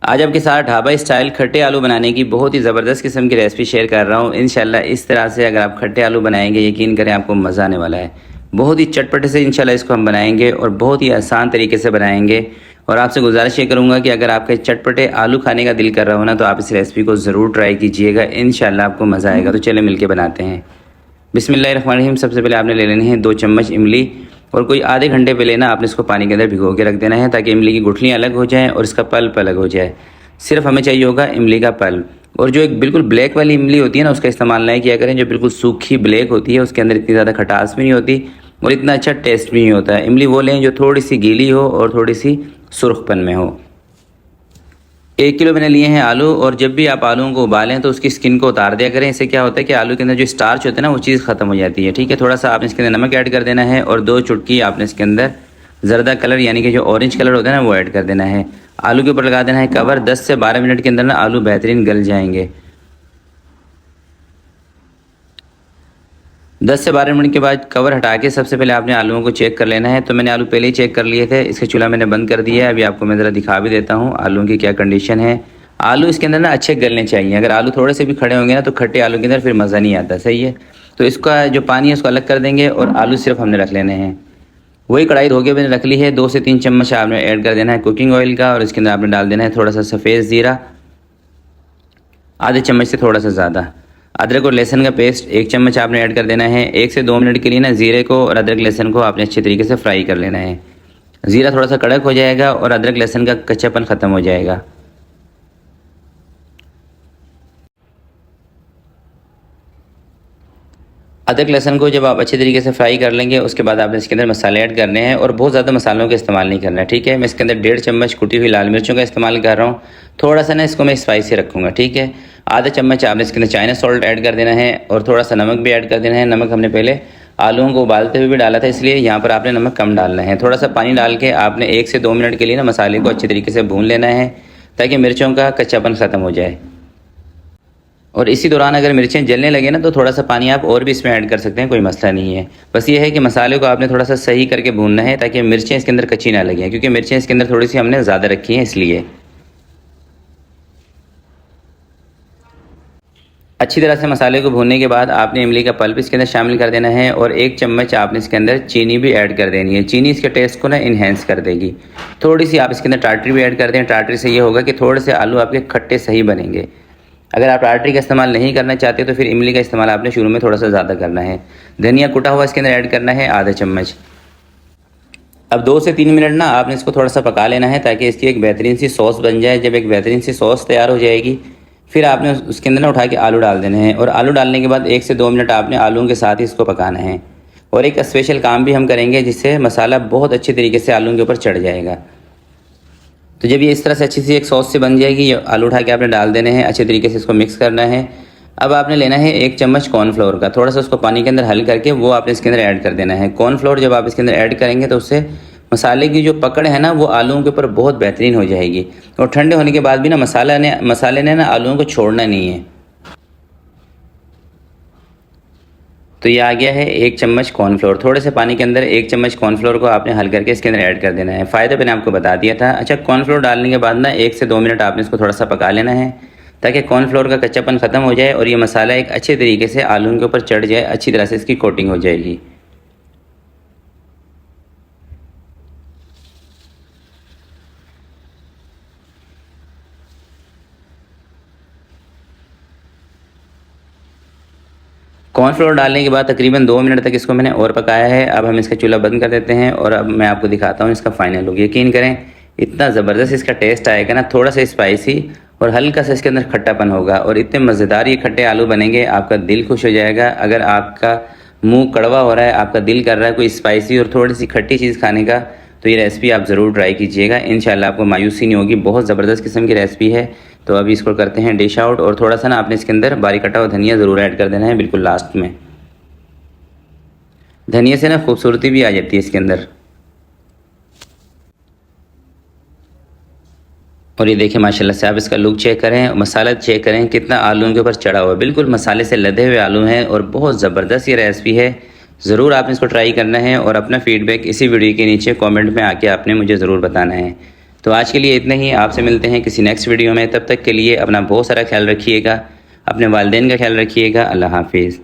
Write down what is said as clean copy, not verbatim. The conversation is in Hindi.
आज आपके साथ ढाबा स्टाइल खट्टे आलू बनाने की बहुत ही ज़बरदस्त किस्म की रेसिपी शेयर कर रहा हूँ। इंशाल्लाह इस तरह से अगर आप खट्टे आलू बनाएंगे, यकीन करें आपको मज़ा आने वाला है। बहुत ही चटपटे से इंशाल्लाह इसको हम बनाएंगे और बहुत ही आसान तरीके से बनाएंगे। और आपसे गुजारिश ये करूँगा कि अगर आपके चटपटे आलू खाने का दिल कर रहा हो ना, तो आप इस रेसिपी को ज़रूर ट्राई कीजिएगा। इंशाल्लाह आपको मज़ा आएगा। तो चले मिल के बनाते हैं। बिस्मिल्लाहिर्रहमानिर्रहीम। सबसे पहले आपने ले लेनी है 2 चम्मच इमली और कोई आधे घंटे पहले ना आपने इसको पानी के अंदर भिगो के रख देना है, ताकि इमली की गुठलियाँ अलग हो जाएं और इसका पल्प अलग हो जाए। सिर्फ हमें चाहिए होगा इमली का पल्प। और जो एक बिल्कुल ब्लैक वाली इमली होती है ना, उसका इस्तेमाल नहीं किया करें। जो बिल्कुल सूखी ब्लैक होती है, उसके अंदर इतनी ज़्यादा खटास भी नहीं होती और इतना अच्छा टेस्ट भी नहीं होता है। इमली वो लें जो थोड़ी सी गीली हो और थोड़ी सी सुर्खपन में हो। 1 किलो मैंने लिए हैं आलू। और जब भी आप आलूओं को उबालें तो उसकी स्किन को उतार दिया करें। इससे क्या होता है कि आलू के अंदर जो स्टार्च होता है ना, वो चीज़ ख़त्म हो जाती है। ठीक है, थोड़ा सा आपने इसके अंदर नमक ऐड कर देना है और 2 चुटकी आपने इसके अंदर ज़रदा कलर यानी कि जो ऑरेंज कलर होता है ना, वो ऐड कर देना है। आलू के ऊपर लगा देना है कवर। 10 से 12 मिनट के अंदर ना आलू बेहतरीन गल जाएंगे। 10 से 12 मिनट के बाद कवर हटा के सबसे पहले आपने आलूओं को चेक कर लेना है। तो मैंने आलू पहले ही चेक कर लिए थे। इसका चूल्हा मैंने बंद कर दिया है। अभी आपको मैं ज़रा दिखा भी देता हूँ आलूओं की क्या कंडीशन है। आलू इसके अंदर ना अच्छे गलने चाहिए। अगर आलू थोड़े से भी खड़े होंगे ना, तो खट्टे आलू के अंदर फिर मज़ा नहीं आता। सही है, तो इसका जो पानी है उसको अलग कर देंगे और आलू सिर्फ हमने रख लेने हैं। वही कढ़ाई धो के मैंने रख ली है। 2 से 3 चम्मच आपने ऐड कर देना है कुकिंग ऑयल का और इसके अंदर आपने डाल देना है थोड़ा सा सफ़ेद ज़ीरा, आधे चम्मच से थोड़ा सा ज़्यादा। अदरक और लहसुन का पेस्ट 1 चम्मच आपने ऐड कर देना है। 1 से 2 मिनट के लिए ना ज़ीरे को और अदरक लहसुन को आपने अच्छे तरीके से फ्राई कर लेना है। ज़ीरा थोड़ा सा कड़क हो जाएगा और अदरक लहसुन का कच्चापन ख़त्म हो जाएगा। अदरक लहसुन को जब आप अच्छे तरीके से फ्राई कर लेंगे, उसके बाद आपने इसके अंदर मसाले ऐड करने हैं और बहुत ज़्यादा मसालों का इस्तेमाल नहीं करना है। ठीक है, मैं इसके अंदर 1.5 चम्मच कुटी हुई लाल मिर्चों का इस्तेमाल कर रहा हूँ। थोड़ा सा ना इसको मैं स्पाइसी रखूँगा। ठीक है, आधा चम्मच आपने इसके अंदर चाइना सॉल्ट ऐड कर देना है और थोड़ा सा नमक भी ऐड कर देना है। नमक हमने पहले आलूओं को उबालते हुए भी डाला था, इसलिए यहाँ पर आपने नमक कम डालना है। थोड़ा सा पानी डाल के आपने 1 से 2 मिनट के लिए ना मसाले को अच्छे तरीके से भून लेना है, ताकि मिर्चों का कच्चापन ख़त्म हो जाए। और इसी दौरान अगर मिर्चें जलने लगे ना, तो थोड़ा सा पानी आप और भी इसमें ऐड कर सकते हैं, कोई मसला नहीं है। बस ये है कि मसाले को आपने थोड़ा सा सही करके भूनना है, ताकि मिर्चें इसके अंदर कच्ची ना लगें, क्योंकि मिर्चें इसके अंदर थोड़ी सी हमने ज़्यादा रखी हैं। इसलिए अच्छी तरह से मसाले को भूनने के बाद आपने इमली का पल्प इसके अंदर शामिल कर देना है और 1 चम्मच आपने इसके अंदर चीनी भी ऐड कर देनी है। चीनी इसके टेस्ट को ना इन्हेंस कर देगी। थोड़ी सी आप इसके अंदर टाटरी भी ऐड कर दें। टाटरी से ये होगा कि थोड़े से आलू आपके खट्टे सही बनेंगे। अगर आप टाटरी का इस्तेमाल नहीं करना चाहते, तो फिर इमली का इस्तेमाल आपने शुरू में थोड़ा सा ज़्यादा करना है। धनिया कुटा हुआ इसके अंदर ऐड करना है आधा चम्मच। अब 2 से 3 मिनट ना आपने इसको थोड़ा सा पका लेना है, ताकि इसकी एक बेहतरीन सी सॉस बन जाए। जब एक बेहतरीन सी सॉस तैयार हो जाएगी, फिर आपने उसके अंदर ना उठा के आलू डाल देने हैं। और आलू डालने के बाद 1 से 2 मिनट आपने आलूओं के साथ ही इसको पकाना है। और एक स्पेशल काम भी हम करेंगे, जिससे मसाला बहुत अच्छे तरीके से आलूओं के ऊपर चढ़ जाएगा। तो जब ये इस तरह से अच्छी सी एक सॉस से बन जाएगी, ये आलू उठा के आपने डाल देने हैं। अच्छे तरीके से इसको मिक्स करना है। अब आपने लेना है 1 चम्मच कॉर्नफ्लोर का, थोड़ा सा उसको पानी के अंदर हल करके वो आपने इसके अंदर ऐड कर देना है। कॉर्नफ्लोर जब आप इसके अंदर ऐड करेंगे, तो उससे मसाले की जो पकड़ है ना, वो आलूओं के ऊपर बहुत बेहतरीन हो जाएगी। और ठंडे होने के बाद भी ना मसाले ने ना आलूओं को छोड़ना नहीं है। तो ये आ गया है 1 चम्मच कॉर्नफ्लोर। थोड़े से पानी के अंदर 1 चम्मच कॉर्नफ्लोर को आपने हल करके इसके अंदर ऐड कर देना है। फ़ायदा मैंने आपको बता दिया था। अच्छा, कॉर्नफ्लोर डालने के बाद ना 1 से 2 मिनट आपने इसको थोड़ा सा पका लेना है, ताकि कॉर्नफ्लोर का कच्चापन ख़त्म हो जाए और ये मसाला एक अच्छे तरीके से आलूओं के ऊपर चढ़ जाए। अच्छी तरह से इसकी कोटिंग हो जाएगी। कॉर्नफ्लोर डालने के बाद तकरीबन 2 मिनट तक इसको मैंने और पकाया है। अब हम इसका चूल्हा बंद कर देते हैं और अब मैं आपको दिखाता हूँ इसका फाइनल लुक। यकीन करें, इतना ज़बरदस्त इसका टेस्ट आएगा ना, थोड़ा सा स्पाइसी और हल्का सा इसके अंदर खट्टापन होगा। और इतने मज़ेदार ये खट्टे आलू बनेंगे, आपका दिल खुश हो जाएगा। अगर आपका मुँह कड़वा हो रहा है, आपका दिल कर रहा है कोई स्पाइसी और थोड़ी सी खट्टी चीज़ खाने का, तो ये रेसिपी आप ज़रूर ट्राई कीजिएगा। इंशाल्लाह आपको मायूसी नहीं होगी। बहुत ज़बरदस्त किस्म की रेसिपी है। तो अभी इसको करते हैं डिश आउट। और थोड़ा सा ना आपने इसके अंदर बारीक कटा हुआ धनिया ज़रूर ऐड कर देना है, बिल्कुल लास्ट में। धनिया से ना खूबसूरती भी आ जाती है इसके अंदर। और ये देखिए माशाल्लाह से, आप इसका लुक चेक करें, मसाला चेक करें कितना आलूओं के ऊपर चढ़ा हुआ है। बिल्कुल मसाले से लदे हुए आलू हैं और बहुत ज़बरदस्त ये रेसिपी है। ज़रूर आपने इसको ट्राई करना है और अपना फ़ीडबैक इसी वीडियो के नीचे कमेंट में आके आपने मुझे ज़रूर बताना है। तो आज के लिए इतना ही, आपसे मिलते हैं किसी नेक्स्ट वीडियो में। तब तक के लिए अपना बहुत सारा ख्याल रखिएगा, अपने वालिदैन का ख्याल रखिएगा। अल्लाह हाफिज़।